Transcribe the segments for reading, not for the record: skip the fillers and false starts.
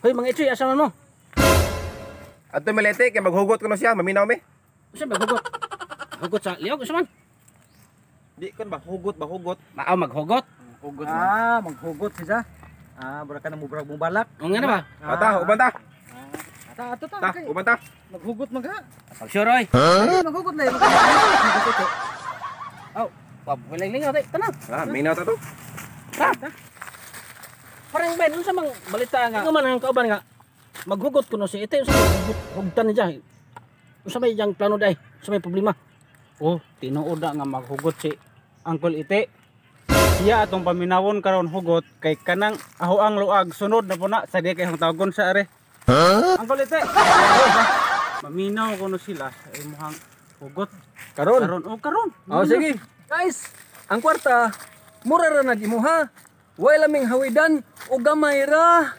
Hoy mga itsoy, asa man mo? Adto malete kay maghugot ko na siya, maminaw mi. Usa ba hugot? Hugot sa liog asa man? Di kon ba hugot. Maaw maghugot. Hugot. Maghugot siya. Bara ka na mo brag balak. O nga na ba? Ata, uban ta. Ato Ta, uban ta. Maghugot maga. Pagsuroy. Maghugot na. Maghugot. Aw, wala lingaw tay. Tanang. Minaw ta to. Parang ben unsa mang balita nga. Nga man ang kauban nga maghugot kuno si ite unsa hugtan niya. Unsa may yang plano day? Unsa may problema? Oh, tinuod na nga maghugot si Uncle Ite. Siya atong paminawon karon hugot kay kanang ahoang luag sunod na po na sa di kay tawagon sa are. Uncle Ite. Maminaw kuno sila sa imong hugot Karon. karon. Oh sige. Guys, ang kwarta mura ra na gimuha. Way laming hawidan o gamay ra.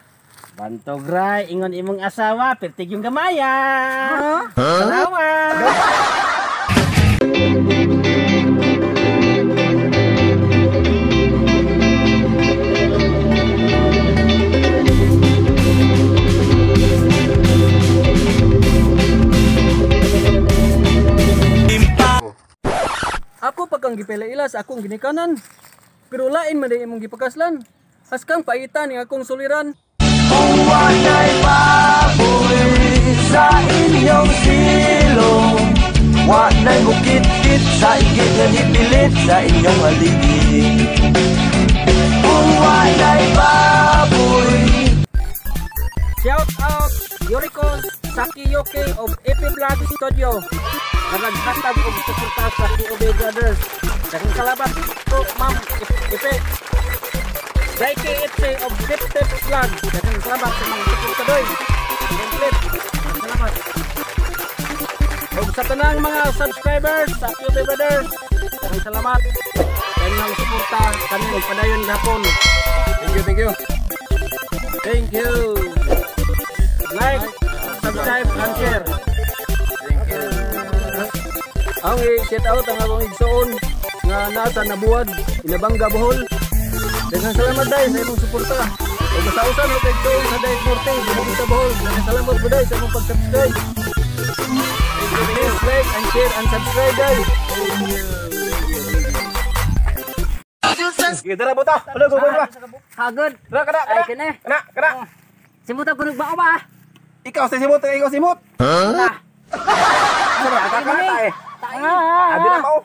Bantog ray ingon imong asawa pertig yung gamaya. Salamat. Ako pagkang gipelailas akong ginikanan. Pero lain man day imong gipakaslan. Askang paitan ning akong suliran. Walay baboy sa inyong silong, walay mukit-kit sa igit nga hipilit sa inyong haligi. Kung walay baboy. Shout out Yoriko Sakiyoke of EP Vlog Studio. Naghatag og suporta sa POB Brothers. Daghang salamat po Ma'am Ipe. Daiki Itse of Zip Tip Vlog. Daghang salamat sa mga suportadoy. Complete. Salamat. Ug sa tanang mga subscribers sa POB Brothers. Daghang salamat. Kanyang suporta kami magpadayon gahapon. Thank you. Thank you. Like, subscribe, and share. Ang i-shout out ang akong igsoon nga nasa nabuwag Inabanga Bohol. Daghang salamat dai sa imong suporta. Ug masausan og igsoon sa Dayeg Norte, Inabanga Bohol. Daghang salamat po dai sa imong pag-subscribe. Please like and share and subscribe dai. Sige, dara buta. Ano go ba? Hagod. Dara kada. Ay, kene. Kana. Simuta ko nagbaon ba? Ikaw ikaw simot. Ha? Ano ba? Kakata eh. Ah, Abi na mao.